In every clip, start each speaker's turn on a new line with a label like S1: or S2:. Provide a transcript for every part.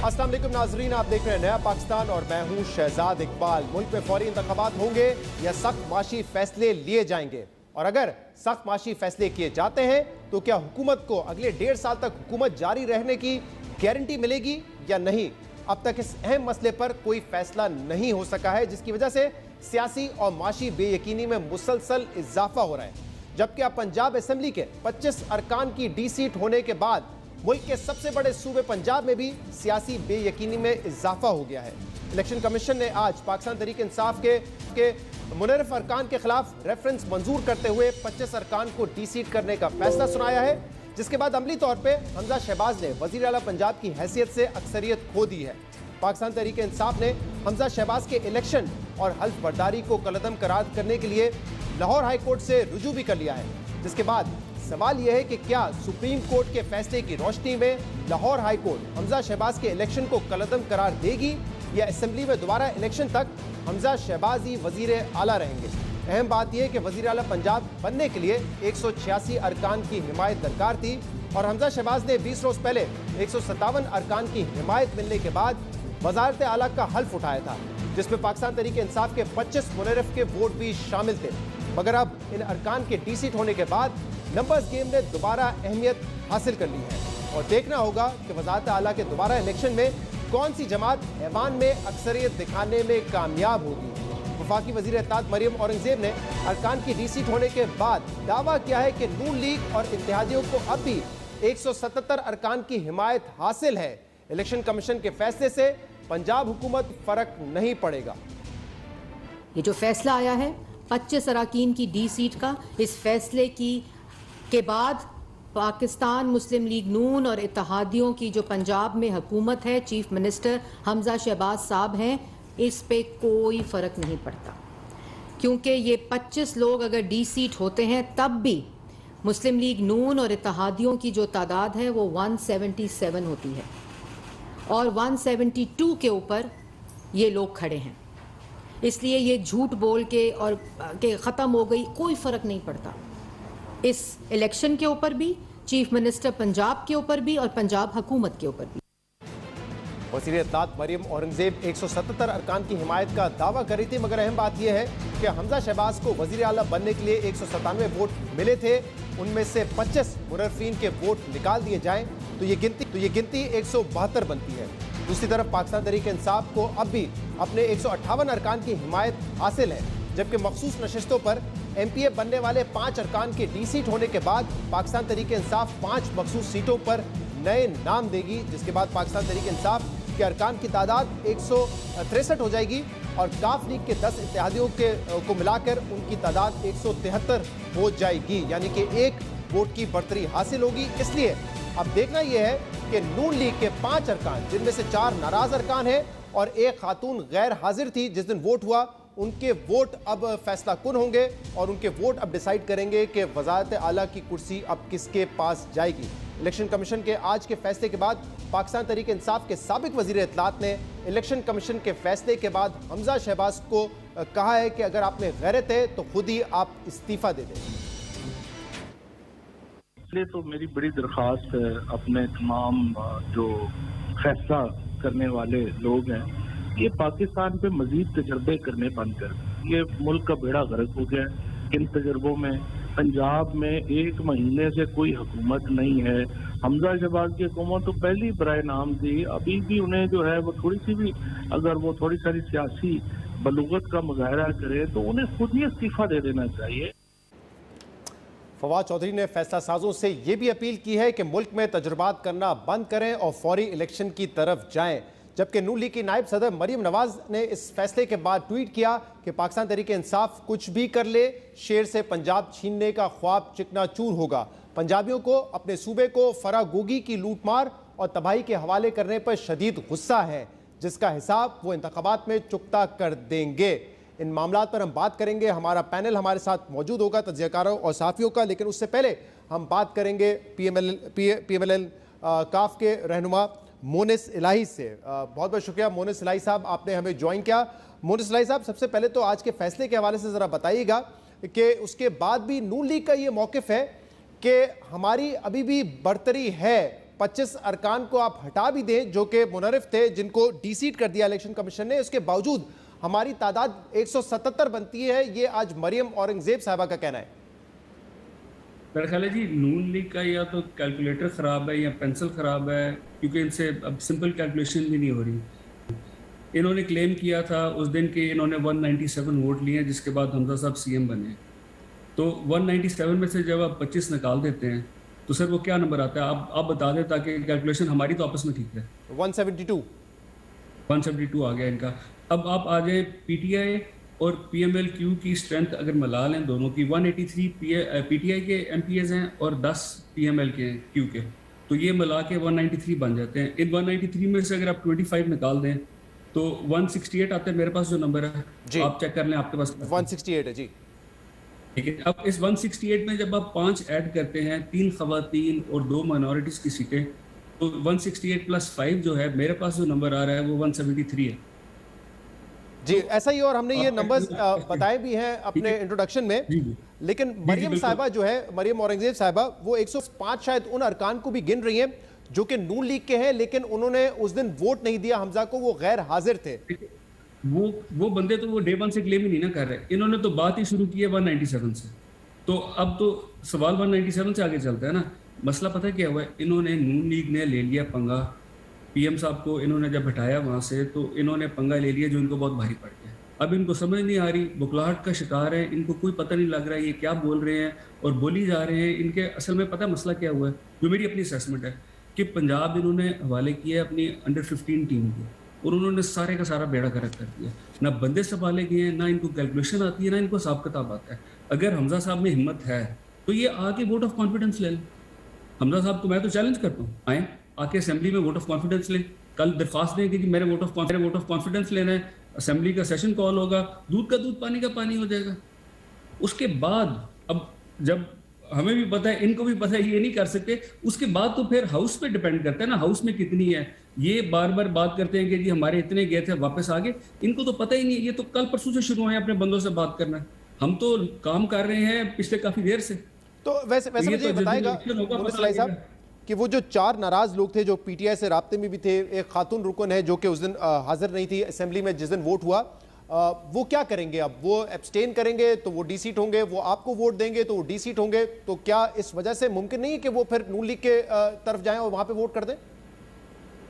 S1: अस्सलाम वालेकुम नाजरीन, आप देख रहे हैं नया पाकिस्तान और मैं हूं शहजाद इकबाल। मुल्क में फौरी इंतखाबात होंगे या सख्त माशी फैसले लिए जाएंगे, और अगर सख्त माशी फैसले किए जाते हैं तो क्या हुकूमत को अगले 1.5 साल तक हुकूमत जारी रहने की गारंटी मिलेगी या नहीं? अब तक इस अहम मसले पर कोई फैसला नहीं हो सका है, जिसकी वजह से सियासी और माशी बेयकीनी में मुसलसल इजाफा हो रहा है। जबकि अब पंजाब असेंबली के 25 अरकान की डी सीट होने के बाद मुल्क के सबसे बड़े सूबे पंजाब में भी सियासी बेयकीनी में इजाफा हो गया है। इलेक्शन कमीशन ने आज पाकिस्तान तहरीक इंसाफ के मुनर्रफ अरकान के खिलाफ रेफरेंस मंजूर करते हुए 25 अरकान को डी सीट करने का फैसला सुनाया है, जिसके बाद अमली तौर पे हमजा शहबाज ने वजीर आला पंजाब की हैसियत से अक्सरियत खो दी है। पाकिस्तान तहरीक इंसाफ ने हमजा शहबाज के इलेक्शन और हल्फ बर्दारी को कलअदम करार करने के लिए लाहौर हाई कोर्ट से रुजू भी कर लिया है, जिसके बाद सवाल यह है कि क्या सुप्रीम कोर्ट के फैसले की रोशनी में लाहौर हाई कोर्ट हमजा शहबाज के इलेक्शन को कलअदम करार देगी या असेंबली में दोबारा इलेक्शन तक हमजा शहबाज ही वजीर आला रहेंगे। अहम बात यह है कि वजीर आला पंजाब बनने के लिए 186 अरकान की हिमायत दरकार थी, और हमजा शहबाज ने 20 रोज पहले 157 अरकान की हिमायत मिलने के बाद वजारत आला का हल्फ उठाया था, जिसमें पाकिस्तान तहरीक इंसाफ के 25 मुनर्रफ के वोट भी शामिल थे। मगर अब इन अरकान के डी सीट होने के बाद नंबर्स गेम ने दोबारा अहमियत हासिल कर ली है, और देखना होगा कि वजारत आला के दोबारा इलेक्शन में कौन सी जमात ऐवान में अक्सरियत दिखाने में कामयाब होगी। वफाकी वजीर इत्तेहाद मरियम औरंगजेब ने अरकान की डी सीट होने के बाद दावा किया है कि नून लीग और इत्तेहादियों को अब भी 177 अरकान की हिमायत हासिल है। इलेक्शन कमीशन के फैसले से पंजाब हुकूमत फर्क नहीं पड़ेगा।
S2: ये जो फैसला आया है 25 अरकान की डी सीट का, इस फैसले के बाद पाकिस्तान मुस्लिम लीग नून और इत्तेहादियों की जो पंजाब में हुकूमत है, चीफ मिनिस्टर हमजा शहबाज साहब हैं, इस पे कोई फ़र्क नहीं पड़ता, क्योंकि ये 25 लोग अगर डी सीट होते हैं तब भी मुस्लिम लीग नून और इत्तेहादियों की जो तादाद है वो 177 होती है, और 172 के ऊपर ये लोग खड़े हैं। इसलिए ये झूठ बोल के और के ख़त्म हो गई, कोई फ़र्क नहीं पड़ता इस इलेक्शन के ऊपर भी, चीफ मिनिस्टर पंजाब के ऊपर भी और पंजाब हुकूमत के ऊपर भी।
S1: वज़ीर इत्तेहाद मरियम औरंगजेब 177 अरकान की हिमायत का दावा कर रही थी, मगर अहम बात यह है कि हमजा शहबाज को वज़ीर आला बनने के लिए 197 वोट मिले थे, उनमें से 25 मुनर्रफीन के वोट निकाल दिए जाएं तो ये गिनती 172 बनती है। दूसरी तरफ पाकिस्तान तहरीक इंसाफ को अब भी अपने 158 अरकान की हिमायत हासिल है, जबकि मखसूस नशिस्तों पर MPA बनने वाले 5 अरकान के डी सीट होने के बाद पाकिस्तान तहरीक इंसाफ 5 मखसूस सीटों पर नए नाम देगी, जिसके बाद पाकिस्तान तहरीक इंसाफ के अरकान की तादाद 163 हो जाएगी, और काफ लीग के 10 इत्तेहादियों को मिलाकर उनकी तादाद 173 हो जाएगी, यानी कि 1 वोट की बढ़तरी हासिल होगी। इसलिए अब देखना यह है कि नून लीग के 5 अरकान, जिनमें से 4 नाराज अरकान हैं और एक खातून गैर हाजिर थी जिस दिन वोट हुआ, उनके वोट अब फैसला कुन होंगे, और उनके वोट अब डिसाइड करेंगे कि वजारत आला की कुर्सी अब किसके पास जाएगी। इलेक्शन कमीशन के आज के फैसले के बाद पाकिस्तान तहरीक इंसाफ के साबिक वजीर इत्तलात ने इलेक्शन कमीशन के फैसले के बाद हमजा शहबाज को कहा है कि अगर आप में गैरत है तो खुद ही आप इस्तीफा दे दें।
S3: इसलिए तो मेरी बड़ी दरख्वास्त है अपने तमाम जो फैसला करने वाले लोग हैं, ये पाकिस्तान पे मजीद तजर्बे करने बंद कर। ये मुल्क का बेड़ा गर्क हो गया। इन तजर्बों में पंजाब में 1 महीने से कोई हुकूमत नहीं है। हमजा शहबाज की हुकूमत तो पहली बराए नाम थी, अभी भी उन्हें जो है वो थोड़ी सी भी अगर वो थोड़ी सारी सियासी बलूगत का मुजाहरा करे तो उन्हें खुद ही इस्तीफा दे देना चाहिए।
S1: फवाद चौधरी ने फैसला साजों से ये भी अपील की है कि मुल्क में तजुर्बात करना बंद करें और फौरी इलेक्शन की तरफ जाएं, जबकि नून लीग की नायब सदर मरियम नवाज ने इस फैसले के बाद ट्वीट किया कि पाकिस्तान तहरीक इंसाफ कुछ भी कर ले, शेर से पंजाब छीनने का ख्वाब चिकनाचूर होगा। पंजाबियों को अपने सूबे को फरागोगी की लूटमार और तबाही के हवाले करने पर शदीद गुस्सा है, जिसका हिसाब वो इंतखाबात में चुकता कर देंगे। इन मामलात पर हम बात करेंगे। हमारा पैनल हमारे साथ मौजूद होगा तज्ज़ियाकारों और सहाफ़ियों का, लेकिन उससे पहले हम बात करेंगे PMLN काफ के रहनुमा मोनिस इलाही से। बहुत बहुत शुक्रिया मोनिस इलाही साहब, आपने हमें ज्वाइन किया। मोनिस इलाही साहब, सबसे पहले तो आज के फैसले के हवाले से ज़रा बताइएगा कि उसके बाद भी नून लीग का ये मौक़िफ़ है कि हमारी अभी भी बरतरी है 25 अरकान को आप हटा भी दें जो कि मुनरिफ थे, जिनको डीसीट कर दिया इलेक्शन कमीशन ने, उसके बावजूद हमारी तादाद 177 बनती है, ये आज मरियम औरंगजेब साहबा का कहना है।
S4: मेरा ख्याल है जी, नून लीग का या तो कैलकुलेटर ख़राब है या पेंसिल ख़राब है, क्योंकि इनसे अब सिंपल कैलकुलेशन भी नहीं हो रही। इन्होंने क्लेम किया था उस दिन कि इन्होंने 197 वोट लिए हैं, जिसके बाद हमजा साहब सीएम बने। तो 197 में से जब आप 25 निकाल देते हैं तो सर वो क्या नंबर आता है? आप बता दें ताकि कैलकुलेशन हमारी तो आपस में ठीक है। 172 आ गया इनका। अब आप आ जाए पीटीआई और पीएमएल-क्यू की स्ट्रेंथ अगर मिला लें दोनों की, 183 पीटीआई के एमपीएस हैं और 10 पीएमएल के क्यू के, तो ये मिला के 193 बन जाते हैं। इन 193 में से अगर आप 25 निकाल दें तो 168 आता है मेरे पास जो नंबर है, आप चेक कर लें, आपके पास
S1: 168 है जी।
S4: ठीक है, अब इस 168 में जब आप 5 ऐड करते हैं, 3 खवातीन और 2 माइनॉरिटीज़ की सीटें, तो 168 + 5 जो है मेरे पास जो नंबर आ रहा है वो 173 है
S1: जी। ऐसा ही, और हमने ये नंबर्स बताए भी हैं अपने इंट्रोडक्शन में। लेकिन मरियम साहिबा जो है, मरियम औरंगजेब साहिबा, वो 105 शायद उन अरकान को भी गिन रही हैं जो कि नून लीग के हैं, लेकिन उन्होंने उस दिन वोट नहीं दिया हमजा को, वो गैर हाजिर थे।
S4: वो बंदे तो वो डे 1 से क्लेम ही नहीं ना कर रहे। इन्होंने तो बात ही शुरू की है 197 से, तो अब तो सवाल 197 से आगे चलता है ना। मसला पता है क्या हुआ है? इन्होंने, नून लीग ने ले लिया पंगा, पीएम साहब को इन्होंने जब हटाया वहाँ से तो इन्होंने पंगा ले लिया जो इनको बहुत भारी पड़ गया। अब इनको समझ नहीं आ रही, बुखलाहट का शिकार है, इनको कोई पता नहीं लग रहा है ये क्या बोल रहे हैं और बोली जा रहे हैं। इनके असल में पता मसला क्या हुआ है, जो मेरी अपनी असेसमेंट है कि पंजाब इन्होंने हवाले किया अपनी अंडर 15 टीम को, और उन्होंने सारे का सारा बेड़ा गर्क कर दिया। ना बंदे संभाले गए हैं, ना इनको कैलकुलेशन आती है, ना इनको हिसाब किताब आता है। अगर हमजा साहब में हिम्मत है तो ये आके वोट ऑफ कॉन्फिडेंस ले लें। हमजा साहब को मैं तो चैलेंज करता हूँ, आए आके असेंबली में वोट ऑफ कॉन्फिडेंस लें। कल दरख्वास्त दें कि मेरे वोट ऑफ कॉन्फिडेंस लेना है, असेंबली का सेशन कॉल होगा, दूध का दूध पानी का पानी हो जाएगा। उसके बाद अब जब हमें भी पता है, इनको भी पता है, ये नहीं कर सकते, उसके बाद तो फिर हाउस पे डिपेंड करता है ना, हाउस में कितनी है। ये बार बार बात करते हैं कि जी हमारे इतने गए थे वापस आ गए, इनको तो पता ही नहीं। ये तो कल परसों से शुरू हुए अपने बंदों से बात करना। हम तो काम कर रहे हैं पिछले काफी देर से।
S1: तो वैसे मुझे बताएगा साहब कि वो जो 4 नाराज लोग थे जो पीटीआई से राब्ते में भी थे, एक खातून रुकन है जो कि उस दिन हाजिर नहीं थी असेंबली में जिस दिन वोट हुआ, वो क्या करेंगे? अब वो एब्सटेन करेंगे तो वो डी-सीट होंगे, वो आपको वोट देंगे तो वो डी-सीट होंगे। तो क्या इस वजह से मुमकिन नहीं है कि वो फिर नून लीग के तरफ जाएं और वहां पे वोट कर दें?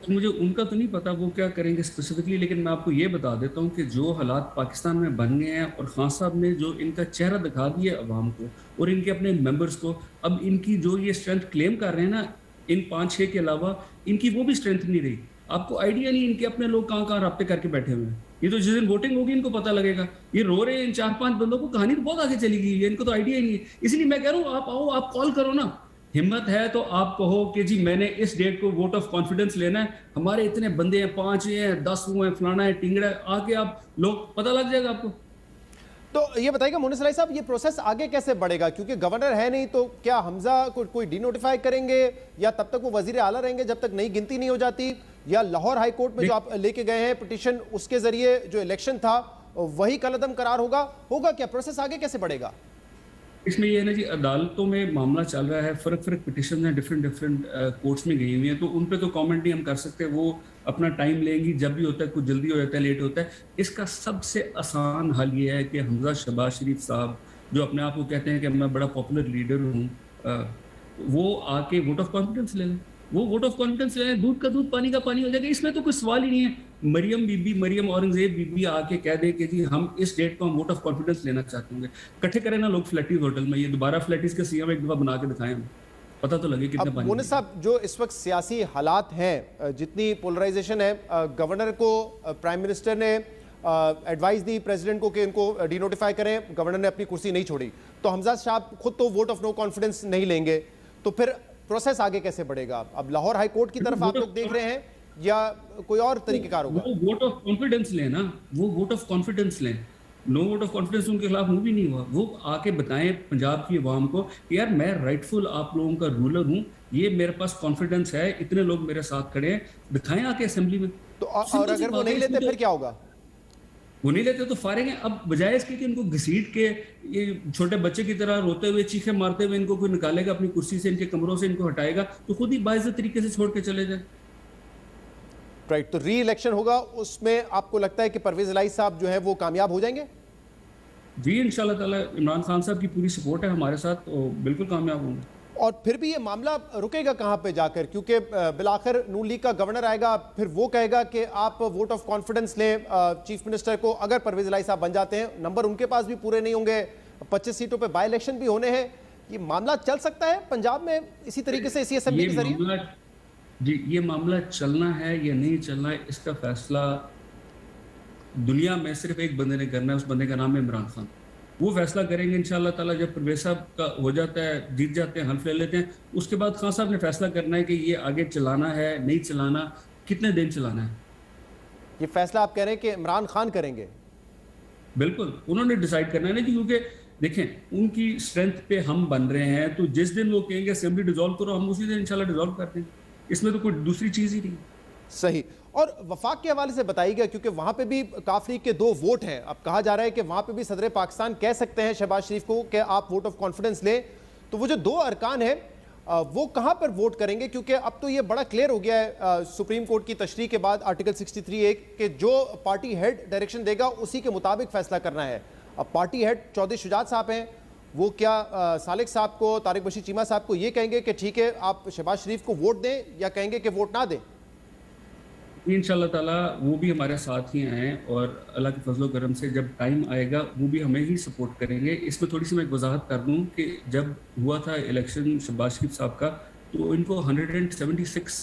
S4: मुझे उनका तो नहीं पता वो क्या करेंगे स्पेसिफिकली, लेकिन मैं आपको ये बता देता हूँ कि जो हालात पाकिस्तान में बन गए हैं और खान साहब ने जो इनका चेहरा दिखा दिया अवाम को और इनके अपने मेंबर्स को, अब इनकी जो ये स्ट्रेंथ क्लेम कर रहे हैं ना, इन 5-6 के अलावा इनकी वो भी स्ट्रेंथ नहीं रही। आपको आइडिया नहीं इनके अपने लोग कहाँ राब्ते करके बैठे हुए हैं। ये तो जिस दिन वोटिंग होगी इनको पता लगेगा। ये रो रहे हैं इन 4-5 बंदों को, कहानी तो बहुत आगे चली गई है, इनको तो आइडिया ही नहीं है। इसलिए मैं कह रहा हूँ आप आओ, आप कॉल करो ना, हिम्मत है तो आप कहो कि जी मैंने इस डेट को वोट ऑफ कॉन्फिडेंस लेना है, हमारे इतने बंदे हैं, 5 हैं, 10 हैं, फलाना है, टिंगड़ा है, आके आप लोग पता लग जाएगा आपको।
S1: तो ये बताइएगा मुनिस अली साहब, ये प्रोसेस आगे कैसे बढ़ेगा? क्योंकि गवर्नर है नहीं, तो क्या हमजा को कोई डिनोटिफाई करेंगे या तब तक वो वजीर आला रहेंगे जब तक नई गिनती नहीं हो जाती, या लाहौर हाई कोर्ट में जो आप लेके गए हैं पिटीशन, उसके जरिए जो इलेक्शन था वही कलअदम करार होगा क्या? प्रोसेस आगे कैसे बढ़ेगा?
S4: इसमें ये है ना जी, अदालतों में मामला चल रहा है, फर्क पिटीशन हैं, डिफरेंट कोर्ट्स में गई हुई हैं, तो उन पे तो कमेंट नहीं हम कर सकते। वो अपना टाइम लेंगी, जब भी होता है, कुछ जल्दी हो जाता है, लेट होता है। इसका सबसे आसान हल ये है कि हमजा शहबाज शरीफ साहब जो अपने आप को कहते हैं कि मैं बड़ा पॉपुलर लीडर हूँ, वो आके वोट ऑफ कॉन्फिडेंस ले लें। वो वोट ऑफ कॉन्फिडेंस ले लें, दूध का दूध पानी का पानी हो जाएगा। इसमें तो कोई सवाल ही नहीं है। मरियम औरंगजेब बीबी आके कह दे कि जी हम इस डेट को हम वोट ऑफ कॉन्फिडेंस लेना चाहते होंगे, इकट्ठे करें ना लोग फ्लैटीज होटल में, ये दोबारा फ्लैटीज के सीएम एक दफा बना के दिखाएं, पता तो लगे कितना पानी।
S1: मुनिस साहब, जो इस वक्त सियासी हालात हैं, जितनी पोलराइजेशन है, गवर्नर को प्राइम मिनिस्टर ने एडवाइस दी प्रेसिडेंट को कि इनको डिनोटिफाई करें, गवर्नर ने अपनी कुर्सी नहीं छोड़ी, तो हमजा साहब खुद तो वोट ऑफ नो कॉन्फिडेंस नहीं लेंगे, तो फिर प्रोसेस आगे कैसे बढ़ेगा? अब लाहौर हाई कोर्ट की तरफ आप लोग देख रहे हैं या कोई और तरीकेकार होगा?
S4: वो वोट ऑफ कॉन्फिडेंस लें ना, वो वोट ऑफ कॉन्फिडेंस लें। नो वोट ऑफ कॉन्फिडेंस उनके खिलाफ मूव भी नहीं हुआ। वो आके बताएं पंजाब की आवाम को कि यार मैं राइटफुल आप लोगों का रूलर हूँ, ये मेरे पास कॉन्फिडेंस है, इतने लोग मेरे साथ खड़े हैं, दिखाएं आके असेंबली में।
S1: तो और अगर वो नहीं लेते फिर क्या होगा?
S4: वो नहीं लेते तो फारेंगे। अब बजाय इसके कि इनको घसीट के ये छोटे बच्चे की तरह रोते हुए चीखे मारते हुए इनको कोई निकालेगा अपनी कुर्सी से, इनके कमरों से इनको हटाएगा, तो खुद ही बाइज्जत तरीके से छोड़ के चले जाए।
S1: राइट, तो री इलेक्शन होगा, उसमें आपको लगता है कि परवेज इलाही साहब जो है वो कामयाब हो जाएंगे?
S4: जी इंशाल्लाह ताला, इमरान खान साहब की पूरी सपोर्ट है हमारे साथ, तो बिल्कुल कामयाब होंगे।
S1: और फिर भी ये मामला रुकेगा कहां पे जाकर, क्योंकि बिलाखिर नून लीग का गवर्नर आएगा, फिर वो कहेगा कि आप वोट ऑफ कॉन्फिडेंस लें चीफ मिनिस्टर को। अगर परवेज इलाही साहब बन जाते हैं, नंबर उनके पास भी पूरे नहीं होंगे, 25 सीटों पे बाई इलेक्शन भी होने हैं, ये मामला चल सकता है पंजाब में इसी तरीके से इसी असेंबली के जरिए?
S4: जी, ये मामला चलना है या नहीं चलना है, इसका फैसला दुनिया में सिर्फ एक बंदे ने करना है, उस बंदे का नाम है इमरान खान। वो फैसला करेंगे इंशाल्लाह ताला। जब परवेज साहब का हो जाता है, जीत जाते हैं, हल्फ ले लेते हैं, उसके बाद खान साहब ने फैसला करना है कि ये आगे चलाना है नहीं चलाना, कितने दिन चलाना है।
S1: ये फैसला आप कह रहे हैं कि इमरान खान करेंगे?
S4: बिल्कुल, उन्होंने डिसाइड करना है ना, क्योंकि देखें उनकी स्ट्रेंथ पे हम बन रहे हैं, तो जिस दिन वो कहेंगे असेंबली डिसॉल्व करो, हम उसी दिन इंशाल्लाह डिसॉल्व कर देंगे। इसमें तो कोई दूसरी चीज ही नहीं।
S1: सही। और वफाक के हवाले से बताइएगा, क्योंकि वहां पे भी काफ लीग के 2 वोट हैं। अब कहा जा रहा है कि वहां पे भी सदर पाकिस्तान कह सकते हैं शहबाज शरीफ को कि आप वोट ऑफ कॉन्फिडेंस लें, तो वो जो 2 अरकान हैं वो कहां पर वोट करेंगे? क्योंकि अब तो ये बड़ा क्लियर हो गया है सुप्रीम कोर्ट की तशरीह के बाद आर्टिकल 63(a) कि जो पार्टी हेड डायरेक्शन देगा उसी के मुताबिक फैसला करना है। अब पार्टी हेड चौधरी शुजात साहब हैं, वो क्या सालिक साहब को, तारिक बशीर चीमा साहब को ये कहेंगे कि ठीक है आप शहबाज शरीफ को वोट दें, या कहेंगे कि वोट ना दें?
S4: इंशाल्लाह ताला वो भी हमारे साथ ही हैं, और अल्लाह के फजलो करम से जब टाइम आएगा वो भी हमें ही सपोर्ट करेंगे। इसमें थोड़ी सी मैं एक वजाहत कर दूं कि जब हुआ था इलेक्शन शहबाज शरीफ साहब का, तो इनको 176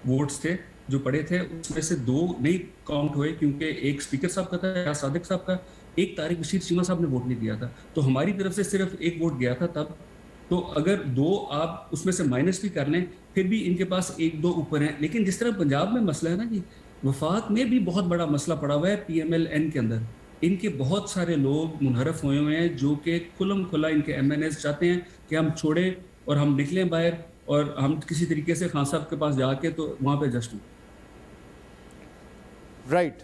S4: वोट्स थे जो पड़े थे, उसमें से 2 नहीं काउंट हुए, क्योंकि एक स्पीकर साहब का था या सादिक साहब का, एक तारिक बशीर चीमा साहब ने वोट नहीं दिया था, तो हमारी तरफ से सिर्फ 1 वोट गया था तब। तो अगर 2 आप उसमें से माइनस भी कर लें, फिर भी इनके पास 1-2 ऊपर है। लेकिन जिस तरह पंजाब में मसला है ना जी, वफाक में भी बहुत बड़ा मसला पड़ा हुआ है PMLN के अंदर। इनके बहुत सारे लोग मुनहरफ हुए हुए हैं जो कि खुलम खुला इनके MNAs चाहते हैं कि हम छोड़े और हम निकलें बाहर, और हम किसी तरीके से खान साहब के पास जाके तो वहां पे जस्ट
S1: राइट।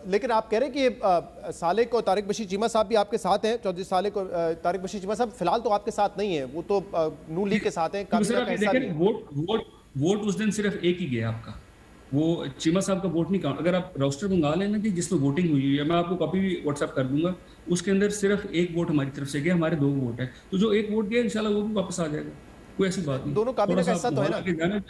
S1: लेकिन आप कह रहे हैं कि सालिक और तारिक बशीर चीमा साहब भी आपके साथ हैं। चौधरी सालिक और तारिक बशीर चीमा साहब फिलहाल तो आपके साथ नहीं है, वो तो नून लीग के साथ हैं।
S4: वोट उस दिन सिर्फ एक ही गया आपका, वो चीमा साहब का वोट नहीं काउंट। अगर आप रोस्टर मंगा लेना जी जिसमें वोटिंग हुई है, मैं आपको कॉपी भी व्हाट्सएप कर दूंगा, उसके अंदर सिर्फ 1 वोट हमारी तरफ से गया, हमारे 2 वोट है, तो जो 1 वोट गया इंशाल्लाह वो भी वापस आ जाएगा, कोई ऐसी बात नहीं।
S1: दोनों काबिल का हिस्सा तो है ना।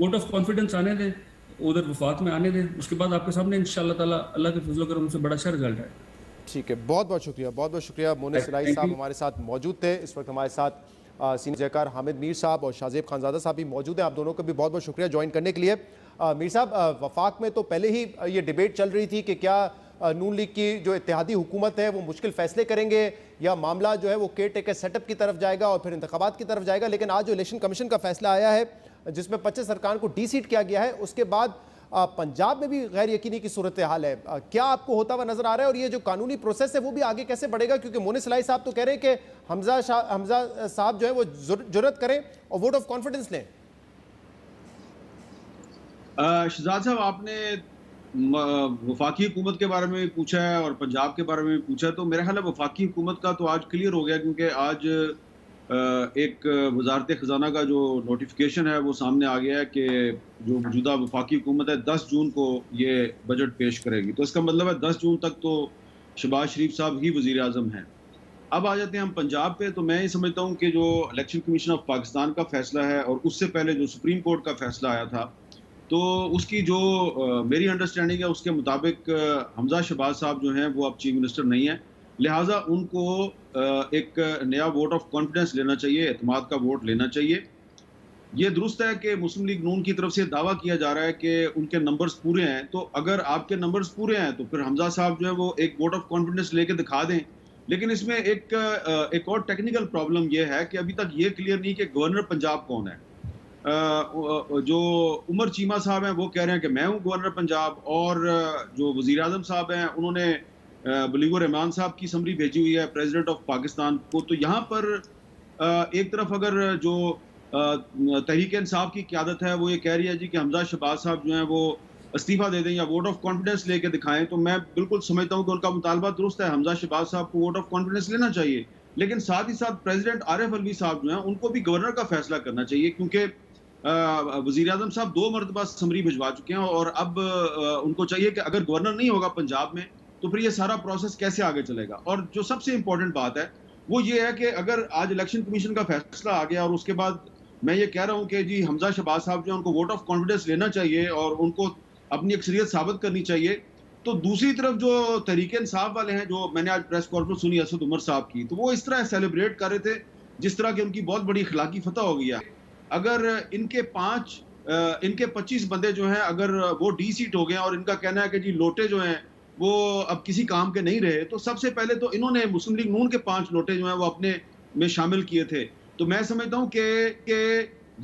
S4: वोट ऑफ कॉन्फिडेंस आने दें, उधर वफाक में आने दें, उसके बाद आपके सामने इंशाल्लाह ताला अल्लाह के फजल करम से बड़ा अच्छा रिजल्ट है।
S1: ठीक है, बहुत बहुत शुक्रिया, बहुत बहुत शुक्रिया। मोनिस इलाही साहब हमारे साथ मौजूद थे। इस वक्त हमारे साथ सीनियर जयकार हामिद मीर साहब और शाहजेब खानजादा साहब भी मौजूद हैं। आप दोनों को भी बहुत बहुत शुक्रिया ज्वाइन करने के लिए। मीर साहब, वफाक में तो पहले ही ये डिबेट चल रही थी कि क्या नून लीग की जो इत्तेहादी हुकूमत है वो मुश्किल फैसले करेंगे, या मामला जो है वो केयर टेकर सेटअप की तरफ जाएगा और फिर इंतखाबात की तरफ जाएगा। लेकिन आज जो इलेक्शन कमीशन का फैसला आया है जिसमें 25 अरकान को डी-सीट किया गया है, उसके बाद पंजाब में भी गैर यकीनी की सूरत हाल है। क्या आपको होता हुआ नजर आ रहा है, और ये जो कानूनी प्रोसेस है वो भी आगे कैसे बढ़ेगा? क्योंकि मोनिस इलाही साहब तो कह रहे हैं कि हमजा साहब जो है वो जुर्रत करें और वोट ऑफ कॉन्फिडेंस लें।
S5: शहजाद साहब, आपने वफाकी हुकूमत के बारे में पूछा है और पंजाब के बारे में पूछा है, तो मेरा ख्याल है वफाकी हुकूमत का तो आज क्लियर हो गया, क्योंकि आज एक वजारत ख़जाना का जो नोटिफिकेशन है वो सामने आ गया है कि जो मौजूदा वफाकी हुकूमत है 10 जून को ये बजट पेश करेगी। तो इसका मतलब है 10 जून तक तो शहबाज शरीफ साहब ही वज़ीर आज़म हैं। अब आ जाते हैं हम पंजाब पे। तो मैं ये समझता हूँ कि जो इलेक्शन कमीशन ऑफ पाकिस्तान का फैसला है और उससे पहले जो सुप्रीम कोर्ट का फैसला आया था, तो उसकी जो मेरी अंडरस्टैंडिंग है उसके मुताबिक हमजा शहबाज साहब जो हैं वो अब चीफ मिनिस्टर नहीं है, लिहाजा उनको एक नया वोट ऑफ कॉन्फिडेंस लेना चाहिए, एतमाद का वोट लेना चाहिए। ये दुरुस्त है कि मुस्लिम लीग नून की तरफ से दावा किया जा रहा है कि उनके नंबर्स पूरे हैं, तो अगर आपके नंबर्स पूरे हैं तो फिर हमजा साहब जो है वो एक वोट ऑफ कॉन्फिडेंस लेके दिखा दें। लेकिन इसमें एक और टेक्निकल प्रॉब्लम ये है कि अभी तक ये क्लियर नहीं कि गवर्नर पंजाब कौन है। जो उमर चीमा साहब हैं वो कह रहे हैं कि मैं हूँ गवर्नर पंजाब, और जो वज़ीर आज़म साहब हैं उन्होंने बलीगुर रहमान साहब की समरी भेजी हुई है प्रेसिडेंट ऑफ पाकिस्तान को। तो यहाँ पर एक तरफ अगर जो तहरीक इंसाफ की क़यादत है वो ये कह रही है जी कि हमजा शहबाज साहब जो हैं वो इस्तीफा दे दें या वोट ऑफ कॉन्फिडेंस लेके दिखाएं, तो मैं बिल्कुल समझता हूं कि उनका मुतालबा दुरुस्त है, हमजा शहबाज साहब को वोट ऑफ कॉन्फिडेंस लेना चाहिए। लेकिन साथ ही साथ प्रेसिडेंट आरिफ अलवी साहब जो हैं उनको भी गवर्नर का फैसला करना चाहिए, क्योंकि वजीर आजम साहब 2 मरतबा समरी भिजवा चुके हैं और अब उनको चाहिए कि अगर गवर्नर नहीं होगा पंजाब में तो फिर ये सारा प्रोसेस कैसे आगे चलेगा। और जो सबसे इंपॉर्टेंट बात है वो ये है कि अगर आज इलेक्शन कमीशन का फैसला आ गया और उसके बाद मैं ये कह रहा हूं कि जी हमजा शहबाज साहब जो उनको वोट ऑफ कॉन्फिडेंस लेना चाहिए और उनको अपनी अक्सरियत साबित करनी चाहिए, तो दूसरी तरफ जो तहरीक इंसाफ वाले हैं, जो मैंने आज प्रेस कॉन्फ्रेंस सुनी असद उमर साहब की, तो वो इस तरह सेलिब्रेट कर रहे थे जिस तरह की उनकी बहुत बड़ी इखलाकी फतह हो गई है। अगर इनके 25 बंदे जो हैं अगर वो डी सीट हो गए और इनका कहना है कि जी लोटे जो हैं वो अब किसी काम के नहीं रहे, तो सबसे पहले तो इन्होंने मुस्लिम लीग नून के 5 लोटे जो हैं वो अपने में शामिल किए थे। तो मैं समझता हूं कि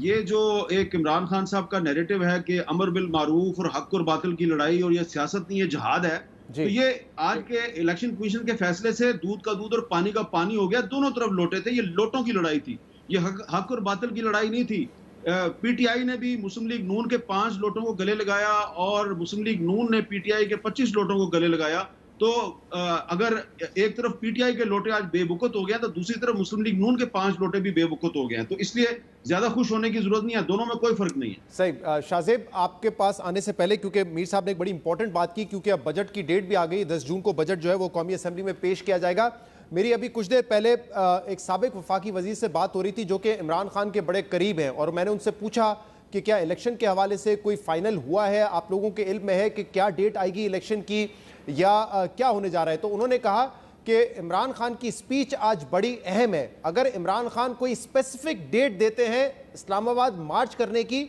S5: ये जो एक इमरान खान साहब का नैरेटिव है कि अमर बिल मारूफ और हक और बातिल की लड़ाई और ये सियासत नहीं, ये जहाद है, तो ये आज के इलेक्शन कमीशन के फैसले से दूध का दूध और पानी का पानी हो गया। दोनों तरफ लोटे थे, ये लोटों की लड़ाई थी, ये हक और बातिल की लड़ाई नहीं थी। पीटीआई ने भी मुस्लिम लीग नून के 5 लोटों को गले लगाया और मुस्लिम लीग नून ने पीटीआई के 25 लोटों को गले लगाया। तो अगर एक तरफ पीटीआई के लोटे आज बेवकूफ हो गए तो दूसरी तरफ मुस्लिम लीग नून के 5 लोटे भी बेवकूफ हो गए हैं। तो इसलिए ज्यादा खुश होने की जरूरत नहीं है, दोनों में कोई फर्क नहीं है।
S1: सही। शाहजेब, आपके पास आने से पहले, क्योंकि मीर साहब ने एक बड़ी इंपॉर्टेंट बात की, क्योंकि अब बजट की डेट भी आ गई, 10 जून को बजट जो है वो कौमी असेंबली में पेश किया जाएगा। मेरी अभी कुछ देर पहले एक साबिक वफाकी वजीर से बात हो रही थी जो कि इमरान खान के बड़े करीब हैं, और मैंने उनसे पूछा कि क्या इलेक्शन के हवाले से कोई फाइनल हुआ है, आप लोगों के इल्म में है कि क्या डेट आएगी इलेक्शन की या क्या होने जा रहा है। तो उन्होंने कहा कि इमरान खान की स्पीच आज बड़ी अहम है, अगर इमरान खान कोई स्पेसिफिक डेट देते हैं इस्लामाबाद मार्च करने की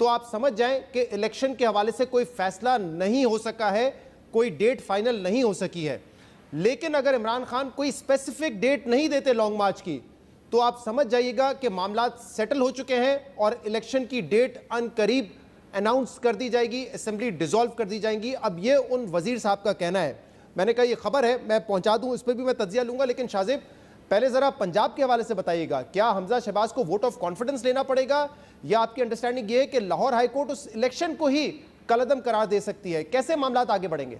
S1: तो आप समझ जाएं कि इलेक्शन के हवाले से कोई फैसला नहीं हो सका है, कोई डेट फाइनल नहीं हो सकी है। लेकिन अगर इमरान खान कोई स्पेसिफिक डेट नहीं देते लॉन्ग मार्च की तो आप समझ जाइएगा कि मामला सेटल हो चुके हैं और इलेक्शन की डेट अनकरीब अनाउंस कर दी जाएगी, असेंबली डिसॉल्व कर दी जाएंगी। अब ये उन वजीर साहब का कहना है, मैंने कहा ये खबर है, मैं पहुंचा दूं, इस पर भी मैं तज्जिया लूंगा। लेकिन शाहजेब, पहले जरा पंजाब के हवाले से बताइएगा, क्या हमजा शहबाज को वोट ऑफ कॉन्फिडेंस लेना पड़ेगा या आपकी अंडरस्टैंडिंग ये है कि लाहौर हाईकोर्ट उस इलेक्शन को ही कलअदम करार दे सकती है? कैसे मामला आगे बढ़ेंगे?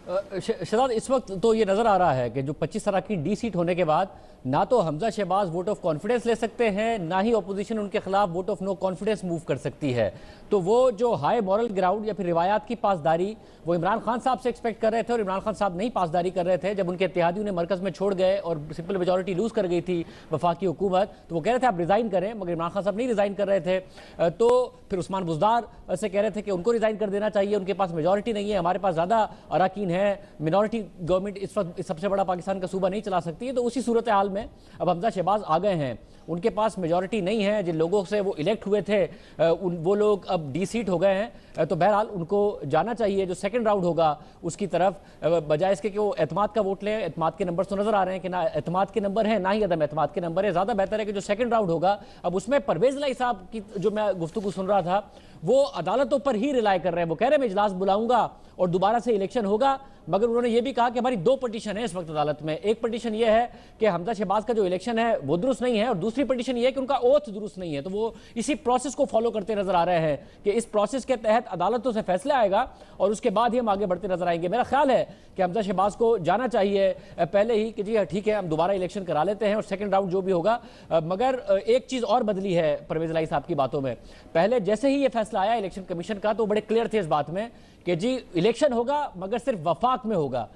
S6: शहजाद, इस वक्त तो ये नज़र आ रहा है कि जो 25 अरकान डी सीट होने के बाद ना तो Hamza Shahbaz vote of confidence ले सकते हैं, ना ही अपोजिशन उनके खिलाफ vote of no confidence move कर सकती है। तो वो जो हाई मॉरल ग्राउंड या फिर रिवायात की पासदारी वो इमरान खान साहब से एक्सपेक्ट कर रहे थे और इमरान खान साहब नहीं पासदारी कर रहे थे। जब उनके इत्तेहादियों ने मरकज़ में छोड़ गए और सिंपल मेजॉरिटी लूज कर गई थी वफाकी हुकूमत, तो वो कह रहे थे आप रिज़ाइन करें, मगर इमरान खान साहब नहीं रिज़ाइन कर रहे थे। तो फिर उस्मान बुज़दार से कह रहे थे कि उनको रिज़ाइन कर देना चाहिए, उनके पास मेजॉरिटी नहीं है, हमारे पास ज़्यादा अरकान है, मिनॉरिटी गवर्नमेंट इस वक्त सबसे बड़ा पाकिस्तान का सूबा नहीं चला सकती है। तो उसी सूरत हाल में अब हमजा शहबाज आ गए हैं, उनके पास मेजॉरिटी नहीं है, जिन लोगों से वो इलेक्ट हुए थे वो लोग अब डी सीट हो गए हैं। तो बहरहाल उनको जाना चाहिए जो सेकंड राउंड होगा उसकी तरफ, बजाय इसके कि वो एतमाद का वोट लें। एतमाद के नंबर तो नजर आ रहे हैं कि ना एतमाद के नंबर है ना ही अदम एतमाद के नंबर है। ज़्यादा बेहतर है कि जो सेकंड राउंड होगा, अब उसमें परवेज लाई साहब की जो मैं गुफ्तगू सुन रहा था वो अदालतों पर ही रिलाई कर रहे हैं। वो कह रहे हैं मैं इजलास बुलाऊंगा और दोबारा से इलेक्शन होगा, मगर उन्होंने ये भी कहा कि हमारी 2 पटिशन है इस वक्त अदालत में। एक पटिशन ये है कि हमजा शहबाज का जो इलेक्शन है वो दुरुस्त नहीं है और दूसरी पटिशन ये है कि उनका ओथ दुरुस्त नहीं है। तो वो इसी प्रोसेस को फॉलो करते नजर आ रहे हैं कि इस प्रोसेस के तहत अदालतों से फैसला आएगा और उसके बाद ही हम आगे बढ़ते नजर आएंगे। मेरा ख्याल है कि हमजा शहबाज को जाना चाहिए पहले ही कि जी ठीक है हम दोबारा इलेक्शन करा लेते हैं और सेकंड राउंड जो भी होगा। मगर एक चीज़ और बदली है परवेज लाई साहब की बातों में। पहले जैसे ही ये फैसला आया इलेक्शन कमीशन का तो बड़े क्लियर थे इस बात में कि जी इलेक्शन होगा मगर सिर्फ वफाक में होगा।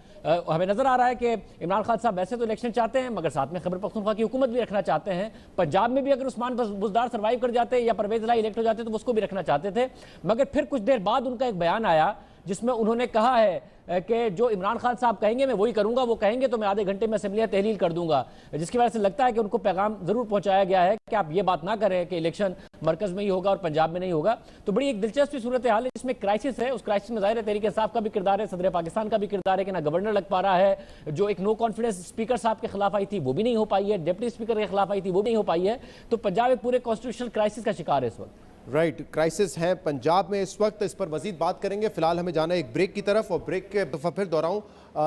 S6: हमें नजर आ रहा है कि इमरान खान साहब वैसे तो इलेक्शन चाहते हैं मगर साथ में खैबर पख्तूनख्वा की हुकूमत भी रखना चाहते हैं। पंजाब में भी अगर उस्मान बुज़दार सर्वाइव कर जाते या परवेज लाई इलेक्ट हो जाते तो उसको भी रखना चाहते थे। मगर फिर कुछ देर बाद उनका एक बयान आया जिसमें उन्होंने कहा है कि जो इमरान खान साहब कहेंगे मैं वही करूंगा, वो कहेंगे तो मैं आधे घंटे में असेंबलियां तहलील कर दूंगा, जिसकी वजह से लगता है कि उनको पैगाम जरूर पहुंचाया गया है कि आप ये बात ना करें कि इलेक्शन मरकज में ही होगा और पंजाब में नहीं होगा। तो बड़ी एक दिलचस्प सूरत हाल है जिसमें क्राइसिस है। उस क्राइसिस में जाहिर है तहरीक इंसाफ का भी किरदार है, सदर पाकिस्तान का भी किरदार है कि ना गवर्नर लग पा रहा है। जो एक नो कॉन्फिडेंस स्पीकर साहब के खिलाफ आई थी वो भी नहीं हो पाई है, डिप्टी स्पीकर के खिलाफ आई थी वो भी नहीं हो पाई है। तो पंजाब एक पूरे कॉन्स्टिट्यूशनल क्राइसिस का शिकार है इस वक्त।
S1: राइट, क्राइसिस है पंजाब में इस वक्त, इस पर मजीद बात करेंगे। फिलहाल हमें जाना है एक ब्रेक की तरफ और ब्रेक के दफा फिर दोहराऊं,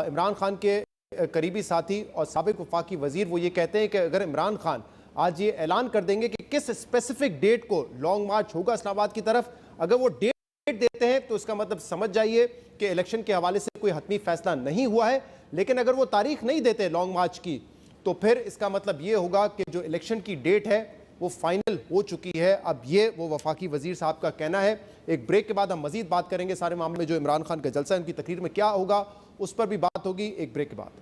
S1: इमरान खान के करीबी साथी और साबिक वफाकी वजीर वो ये कहते हैं कि अगर इमरान खान आज ये ऐलान कर देंगे कि किस स्पेसिफिक डेट को लॉन्ग मार्च होगा इस्लामाबाद की तरफ, अगर वो डेट डेट देते हैं तो इसका मतलब समझ जाइए कि इलेक्शन के हवाले से कोई हतमी फैसला नहीं हुआ है। लेकिन अगर वो तारीख नहीं देते लॉन्ग मार्च की तो फिर इसका मतलब ये होगा कि जो इलेक्शन की डेट है वो फाइनल हो चुकी है। अब ये वो वफाकी वजीर साहब का कहना है। एक ब्रेक के बाद हम मजीद बात करेंगे सारे मामले में, जो इमरान खान का जलसा है उनकी तकरीर में क्या होगा उस पर भी बात होगी एक ब्रेक के बाद।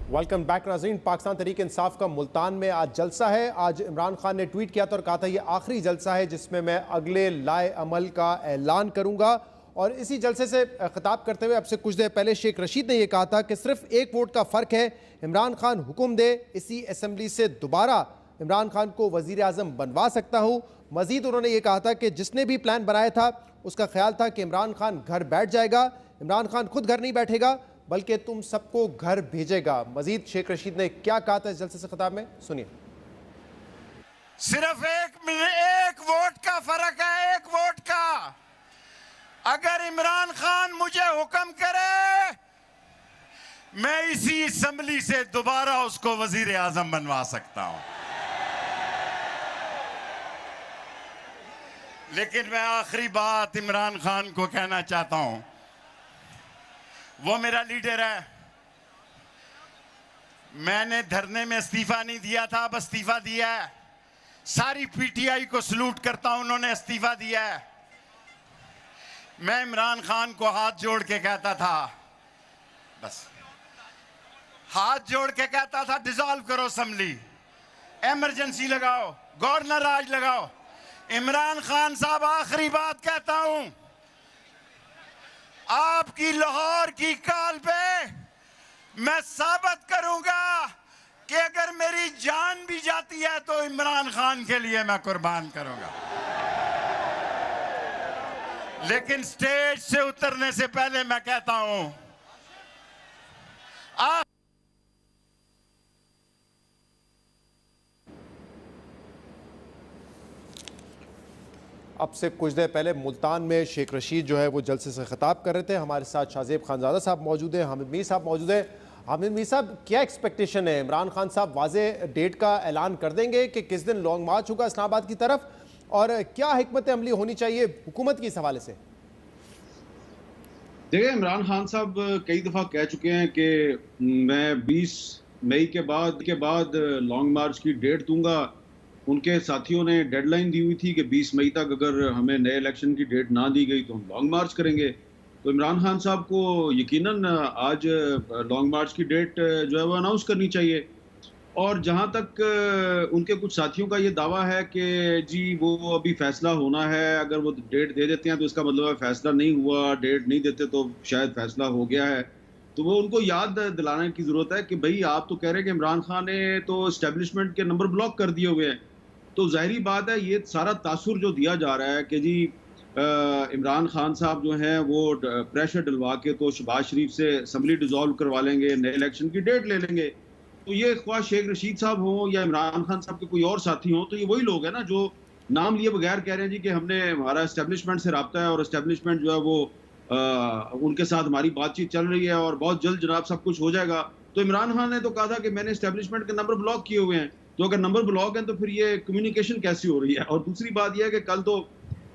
S1: वेलकम बैक नाज़रीन। पाकिस्तान तहरीक इंसाफ का मुल्तान में आज जलसा है। आज इमरान खान ने ट्वीट किया था और कहा था ये आखिरी जलसा है जिसमें मैं अगले लाए अमल का ऐलान करूंगा। और इसी जलसे से खिताब करते हुए अब से कुछ देर पहले शेख रशीद ने यह कहा था कि सिर्फ एक वोट का फ़र्क है, इमरान खान हुक्म दे इसी असम्बली से दोबारा इमरान खान को वज़ीर आज़म बनवा सकता हूँ। मज़ीद उन्होंने ये कहा था कि जिसने भी प्लान बनाया था उसका ख्याल था कि इमरान खान घर बैठ जाएगा। इमरान खान खुद घर नहीं बैठेगा बल्कि तुम सबको घर भेजेगा। मजीद शेख रशीद ने क्या कहा था इस जलसे से खिताब में, सुनिए।
S7: सिर्फ एक वोट का फर्क है, एक वोट का। अगर इमरान खान मुझे हुक्म करे मैं इसी असेंबली से दोबारा उसको वजीर आजम बनवा सकता हूं। लेकिन मैं आखिरी बात इमरान खान को कहना चाहता हूं, वो मेरा लीडर है। मैंने धरने में इस्तीफा नहीं दिया था, अब इस्तीफा दिया है। सारी पीटीआई को सलूट करता हूं, उन्होंने इस्तीफा दिया है। मैं इमरान खान को हाथ जोड़ के कहता था, बस हाथ जोड़ के कहता था डिसॉल्व करो असेंबली, इमरजेंसी लगाओ, गवर्नर राज लगाओ। इमरान खान साहब आखिरी बात कहता हूं, आपकी लाहौर की काल पे मैं साबित करूंगा कि अगर मेरी जान भी जाती है तो इमरान खान के लिए मैं कुर्बान करूंगा। लेकिन स्टेज से उतरने से पहले मैं कहता हूं, आप
S1: अब से कुछ देर पहले मुल्तान में शेख रशीद जो है वो जलसे से खिताब कर रहे थे। हमारे साथ शाहजेब खानजादा साहब मौजूद हैं, हामिद मीर साहब मौजूद हैं। हामिद मीर साहब, क्या एक्सपेक्टेशन है? इमरान खान साहब वाजे डेट का ऐलान कर देंगे कि किस दिन लॉन्ग मार्च होगा इस्लामाबाद की तरफ, और क्या हिकमत अमली होनी चाहिए हुकूमत की इस हवाले से?
S5: देखिए, इमरान खान साहब कई दफ़ा कह चुके हैं कि मैं 20 मई के बाद लॉन्ग मार्च की डेट दूंगा। उनके साथियों ने डेडलाइन दी हुई थी कि 20 मई तक अगर हमें नए इलेक्शन की डेट ना दी गई तो हम लॉन्ग मार्च करेंगे। तो इमरान खान साहब को यकीनन आज लॉन्ग मार्च की डेट जो है वो अनाउंस करनी चाहिए। और जहां तक उनके कुछ साथियों का ये दावा है कि जी वो अभी फैसला होना है, अगर वो डेट दे देते हैं तो इसका मतलब है फैसला नहीं हुआ, डेट नहीं देते तो शायद फैसला हो गया है। तो वो उनको याद दिलाने की ज़रूरत है कि भाई आप तो कह रहे हैं कि इमरान खान ने तो इस्टेब्लिशमेंट के नंबर ब्लॉक कर दिए हुए हैं। तो जाहिर बात है ये सारा तासुर जो दिया जा रहा है कि जी इमरान खान साहब जो हैं वो प्रेशर डलवा के तो शहबाज शरीफ से असम्बली डिसॉल्व करवा लेंगे, नए इलेक्शन की डेट ले लेंगे। तो ये ख्वाह शेख रशीद साहब हों या इमरान खान साहब के कोई और साथी हों, तो ये वही लोग हैं ना जो नाम लिए बगैर कह रहे हैं जी कि हमने हमारा इस्टेब्लिशमेंट से रब्ता है और इस्टेब्लिशमेंट जो है वो उनके साथ हमारी बातचीत चल रही है और बहुत जल्द जनाब सब कुछ हो जाएगा। तो इमरान खान ने तो कहा था कि मैंने इस्टेब्लिशमेंट के नंबर ब्लॉक किए हुए हैं। तो अगर नंबर ब्लॉक है तो फिर ये कम्युनिकेशन कैसी हो रही है? और दूसरी बात यह है कि कल तो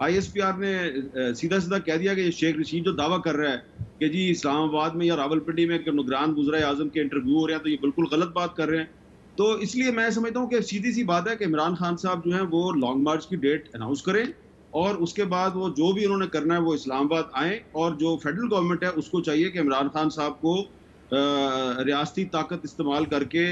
S5: ISPR ने सीधा सीधा कह दिया कि ये शेख रशीद जो दावा कर रहा है कि जी इस्लामाबाद में या रावलपिंडी में निगरान वज़ीर आज़म के इंटरव्यू हो रहे हैं, तो ये बिल्कुल गलत बात कर रहे हैं। तो इसलिए मैं समझता हूँ कि सीधी सी बात है कि इमरान खान साहब जो है वो लॉन्ग मार्च की डेट अनाउंस करें और उसके बाद वो जो भी उन्होंने करना है वो इस्लामाबाद आए। और जो फेडरल गवर्नमेंट है उसको चाहिए कि इमरान खान साहब को रियासती ताकत इस्तेमाल करके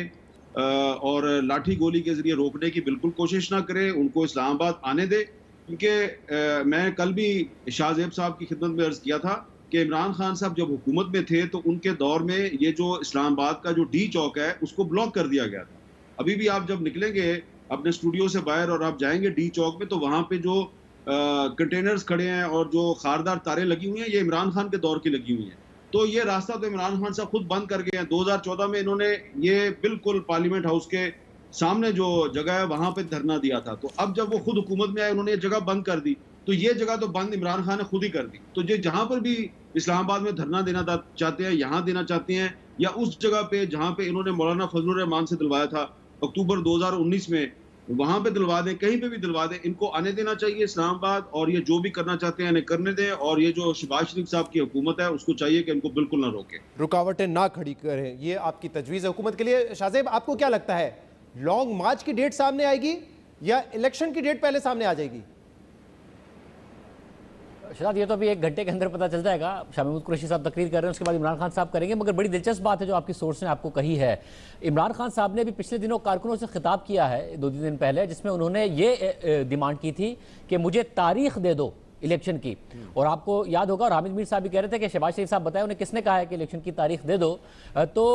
S5: और लाठी गोली के जरिए रोकने की बिल्कुल कोशिश ना करे, उनको इस्लामाबाद आने दे। क्योंकि मैं कल भी शाहजेब साहब की खिदमत में अर्ज किया था कि इमरान खान साहब जब हुकूमत में थे तो उनके दौर में ये जो इस्लामाबाद का जो डी चौक है उसको ब्लॉक कर दिया गया था। अभी भी आप जब निकलेंगे अपने स्टूडियो से बाहर और आप जाएंगे डी चौक में तो वहाँ पे जो कंटेनर्स खड़े हैं और जो खारदार तारें लगी हुई हैं ये इमरान खान के दौर की लगी हुई हैं। तो ये रास्ता तो इमरान खान साहब खुद बंद कर गए हैं। 2014 में इन्होंने ये बिल्कुल पार्लियामेंट हाउस के सामने जो जगह है वहां पे धरना दिया था। तो अब जब वो खुद हुकूमत में आए उन्होंने ये जगह बंद कर दी। तो ये जगह तो बंद इमरान खान ने खुद ही कर दी। तो ये जहां पर भी इस्लामाबाद में धरना देना चाहते हैं, यहाँ देना चाहते हैं, या उस जगह पे जहां पे इन्होंने मौलाना फजलुर रहमान से दिलवाया था अक्टूबर 2019 में वहां पे दिलवा दें, कहीं पे भी दिलवा दें, इनको आने देना चाहिए इस्लामाबाद, और ये जो भी करना चाहते हैं इन्हें करने दें। और ये जो शहबाज शरीफ साहब की हुकूमत है उसको चाहिए कि इनको बिल्कुल ना रोके,
S1: रुकावटें ना खड़ी करें, ये आपकी तजवीज़ है हुकूमत के लिए। शाहजेब, आपको क्या लगता है, लॉन्ग मार्च की डेट सामने आएगी या इलेक्शन की डेट पहले सामने आ जाएगी?
S6: शहजाद, ये तो अभी 1 घंटे के अंदर पता चल जाएगा। शाह महमूद कुरैशी साहब तकरीर कर रहे हैं, उसके बाद इमरान खान साहब करेंगे। मगर बड़ी दिलचस्प बात है जो आपकी सोर्स ने आपको कही है। इमरान खान साहब ने भी पिछले दिनों कारकुनों से खिताब किया है 2-3 दिन पहले, जिसमें उन्होंने ये डिमांड की थी कि मुझे तारीख दे दो इलेक्शन की। और आपको याद होगा, और हामिद मीर साहब भी कह रहे थे कि शहबाज शरीफ साहब बताए उन्हें किसने कहा है कि इलेक्शन की तारीख दे दो। तो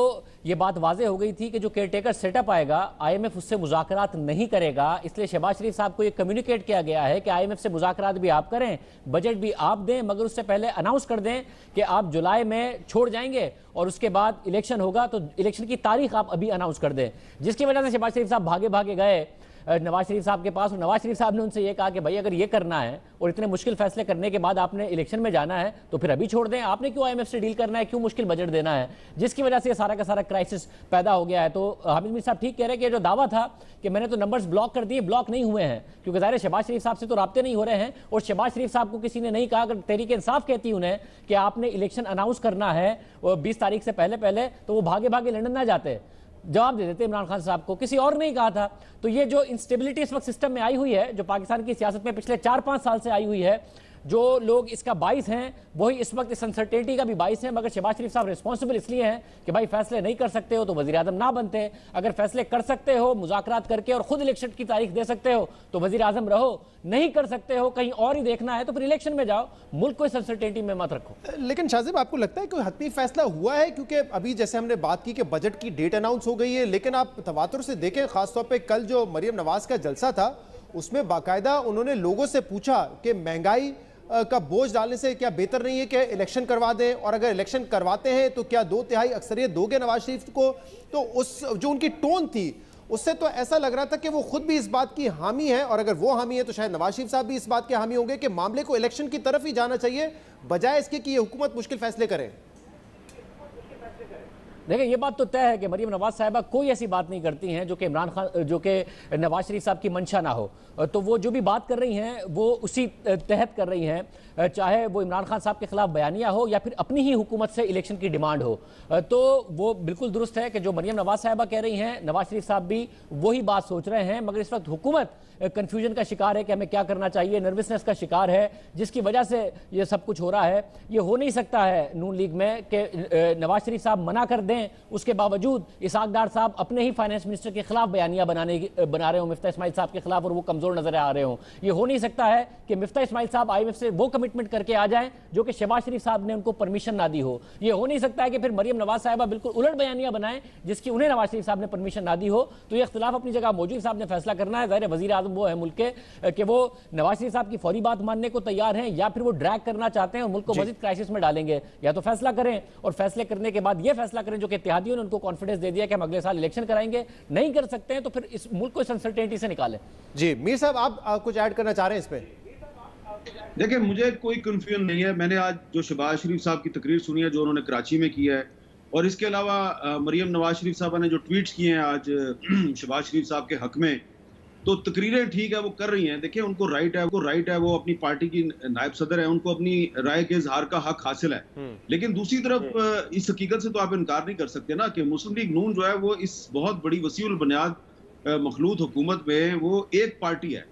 S6: ये बात वाज़ेह हो गई थी कि जो केयरटेकर सेटअप आएगा, IMF उससे मुज़ाकरात नहीं करेगा। इसलिए शहबाज शरीफ साहब को ये कम्युनिकेट किया गया है कि IMF से मुज़ाकरात भी आप करें, बजट भी आप दें, मगर उससे पहले अनाउंस कर दें कि आप जुलाई में छोड़ जाएंगे और उसके बाद इलेक्शन होगा, तो इलेक्शन की तारीख आप अभी अनाउंस कर दें। जिसकी वजह से शहबाज शरीफ साहब भागे भागे गए नवाज शरीफ साहब के पास, और नवाज शरीफ साहब ने उनसे ये कहा कि भाई अगर ये करना है और इतने मुश्किल फैसले करने के बाद आपने इलेक्शन में जाना है तो फिर अभी छोड़ दें, आपने क्यों IMF से डील करना है, क्यों मुश्किल बजट देना है, जिसकी वजह से ये सारा का सारा क्राइसिस पैदा हो गया है। तो हामिद मीर साहब ठीक कह रहे हैं कि जो दावा था कि मैंने तो नंबर्स ब्लॉक कर दिए, ब्लॉक नहीं हुए हैं, क्योंकि ज़ाहिर शहबाज शरीफ साहब से तो राब्ते नहीं हो रहे हैं। और शहबाज शरीफ साहब को किसी ने नहीं कहा, अगर तहरीक इंसाफ कहती उन्हें कि आपने इलेक्शन अनाउंस करना है 20 तारीख से पहले, तो वो भागे भागे लंदन ना जाते, जवाब दे देते इमरान खान साहब को, किसी और नहीं कहा था। तो ये जो इंस्टेबिलिटी इस वक्त सिस्टम में आई हुई है, जो पाकिस्तान की सियासत में पिछले 4-5 साल से आई हुई है, जो लोग इसका बाइस हैं वही इस वक्त इस अनसर्टेनिटी का भी बाइस है। मगर शहबाज शरीफ साहब रिस्पॉन्सिबल इसलिए हैं कि भाई फैसले नहीं कर सकते हो तो वजीर आजम ना बनते, अगर फैसले कर सकते हो मुज़ाकरात करके और खुद इलेक्शन की तारीख दे सकते हो तो वजीर आजम रहो, नहीं कर सकते हो कहीं और ही देखना है तो फिर इलेक्शन में जाओ, मुल्क को इस अनसर्टेनिटी में मत रखो।
S1: लेकिन शाहजेब, आपको लगता है कोई हतमी फैसला हुआ है? क्योंकि अभी जैसे हमने बात की कि बजट की डेट अनाउंस हो गई है, लेकिन आप तवातुर से देखें, खासतौर पर कल जो मरियम नवाज का जलसा था उसमें बाकायदा उन्होंने लोगों से पूछा कि महंगाई का बोझ डालने से क्या बेहतर नहीं है कि इलेक्शन करवा दें, और अगर इलेक्शन करवाते हैं तो क्या 2/3 अक्सरियत दोगे नवाज शरीफ को? तो उस जो उनकी टोन थी उससे तो ऐसा लग रहा था कि वो खुद भी इस बात की हामी है, और अगर वो हामी है तो शायद नवाज शरीफ साहब भी इस बात के हामी होंगे कि मामले को इलेक्शन की तरफ ही जाना चाहिए, बजाय इसके कि ये हुकूमत मुश्किल फैसले करे।
S6: देखिए, ये बात तो तय है कि मरियम नवाज साहिबा कोई ऐसी बात नहीं करती हैं जो कि इमरान खान, जो कि नवाज शरीफ साहब की मंशा ना हो। तो वो जो भी बात कर रही हैं वो उसी तहत कर रही हैं, चाहे वो इमरान खान साहब के खिलाफ बयानिया हो या फिर अपनी ही हुकूमत से इलेक्शन की डिमांड हो। तो वो बिल्कुल दुरुस्त है कि जो मरियम नवाज साहिबा कह रही हैं, नवाज शरीफ साहब भी वही बात सोच रहे हैं। मगर इस वक्त हुकूमत कंफ्यूजन का शिकार है कि हमें क्या करना चाहिए, नर्वसनेस का शिकार है, जिसकी वजह से ये सब कुछ हो रहा है। ये हो नहीं सकता है नून लीग में कि नवाज शरीफ साहब मना कर दें, उसके बावजूद इसहाक डार साहब अपने ही फाइनेंस मिनिस्टर के खिलाफ बयानिया बना रहे हों मिफ्ता इस्माइल साहब के खिलाफ, और वो कमजोर नजर आ रहे हों। ये हो नहीं सकता है कि मिफ्ता इस्माइल साहब IMF से वो कमिटमेंट करके आ जाएं जो कि शहबाज शरीफ साहब ने उनको परमिशन ना दी हो। ये हो नहीं सकता है कि फिर मरियम नवाज साहिबा बिल्कुल उलट बयानिया बनाएं जिसकी उन्हें नवाज शरीफ साहब ने परमिशन ना दी हो। तो ये इख्तिलाफ अपनी जगह मौजूद साहब ने फैसला करना है। ज़ाहिर वजीर आजम वो है मुल्क के कि वो नवाज शरीफ साहब की फौरी बात मानने को तैयार हैं या फिर वो ड्रैग करना चाहते हैं और मुल्क को मजीद क्राइसिस में डालेंगे। या तो फैसला करें और फैसले करने के बाद ये फैसला करें जो कि इत्तेहादियों ने उनको कॉन्फिडेंस दे दिया कि हम अगले साल इलेक्शन कराएंगे, नहीं कर सकते हैं तो फिर इस मुल्क को इस अनसर्टेनिटी से निकालें।
S1: जी मीर साहब, आप कुछ ऐड करना चाह रहे हैं इस पे?
S5: देखिए, मुझे कोई कंफ्यूजन नहीं है। मैंने आज जो शहबाज शरीफ साहब की तकरीर सुनी है जो उन्होंने कराची में किया है, और इसके अलावा मरियम नवाज शरीफ साहबा ने जो ट्वीट्स किए हैं आज शहबाज शरीफ साहब के हक में, तो तकरीरें ठीक है वो कर रही हैं। देखिए, उनको राइट है, वो अपनी पार्टी की नायब सदर है, उनको अपनी राय के इजहार का हक हासिल है। लेकिन दूसरी तरफ इस हकीकत से तो आप इनकार नहीं कर सकते ना कि मुस्लिम लीग नून जो है वो इस बहुत बड़ी वसीउल बुनियाद मखलूत हुकूमत में वो एक पार्टी है,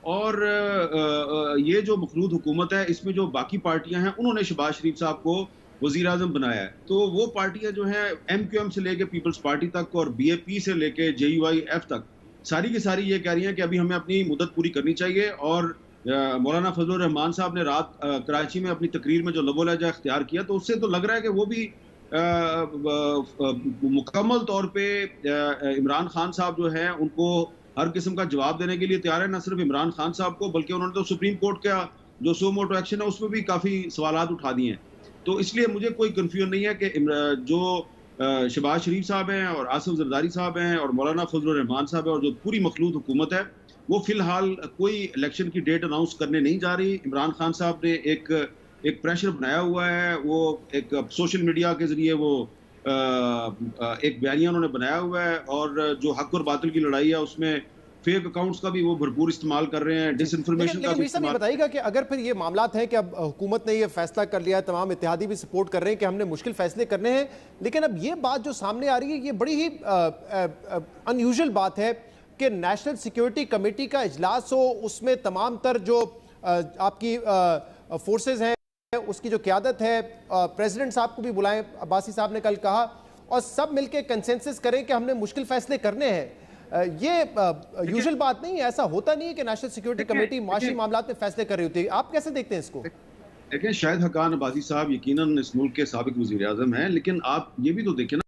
S5: और ये जो मखलूत हुकूमत है इसमें जो बाकी पार्टियां हैं उन्होंने शहबाज शरीफ साहब को वजीर आजम बनाया है। तो वो पार्टियां जो हैं MQM से लेके पीपल्स पार्टी तक और BAP से लेके JUIF तक सारी की सारी ये कह रही हैं कि अभी हमें अपनी मुद्दत पूरी करनी चाहिए। और मौलाना फजलुर रहमान साहब ने रात कराची में अपनी तकरीर में जो लबो लहजा इख्तियार किया, तो उससे तो लग रहा है कि वो भी मुकम्मल तौर पे इमरान खान साहब जो है उनको हर किस्म का जवाब देने के लिए तैयार है। न सिर्फ इमरान खान साहब को, बल्कि उन्होंने तो सुप्रीम कोर्ट का जो सो मोटो एक्शन है उसमें भी काफ़ी सवालात उठा दिए हैं। तो इसलिए मुझे कोई कन्फ्यूजन नहीं है कि जो शहबाज शरीफ साहब हैं और आसिफ जरदारी साहब हैं और मौलाना फजलुर रहमान साहब हैं और जो पूरी मखलूत हुकूमत है वो फिलहाल कोई इलेक्शन की डेट अनाउंस करने नहीं जा रही। इमरान खान साहब ने एक प्रेशर बनाया हुआ है, वो एक सोशल मीडिया के जरिए वो एक बयानिया उन्होंने बनाया हुआ है, और जो हक और बातिल की लड़ाई है उसमें फेक अकाउंट्स का भी वो भरपूर इस्तेमाल कर रहे हैं, डिसइंफॉर्मेशन का भी
S1: लेकिन साहब ये बताइएगा कि अगर फिर ये मामलात हैं कि अब हुकूमत ने ये फैसला कर लिया है, तमाम इत्तेहादी भी सपोर्ट कर रहे हैं कि हमने मुश्किल फैसले करने हैं, लेकिन अब ये बात जो सामने आ रही है ये बड़ी ही अनयूजुअल बात है कि नेशनल सिक्योरिटी कमेटी का इजलास हो, उसमें तमाम तर जो आपकी फोर्सेज हैं उसकी जो क़यादत है, प्रेसिडेंट साहब को भी बुलाएं, अब्बासी साहब ने कल कहा, और सब मिलकर कंसेंसस करें कि हमने मुश्किल फैसले करने हैं। ये यूजुअल बात नहीं है, ऐसा होता नहीं है कि नेशनल सिक्योरिटी कमेटी माशी मामलात में फैसले कर रही होती है। आप कैसे देखते हैं इसको?
S5: देखिए, शाहिद हक्कान अब्बासी साहब यकीनन इस मुल्क के साबिक वज़ीर-ए-आज़म हैं, लेकिन आप ये भी तो देखें ना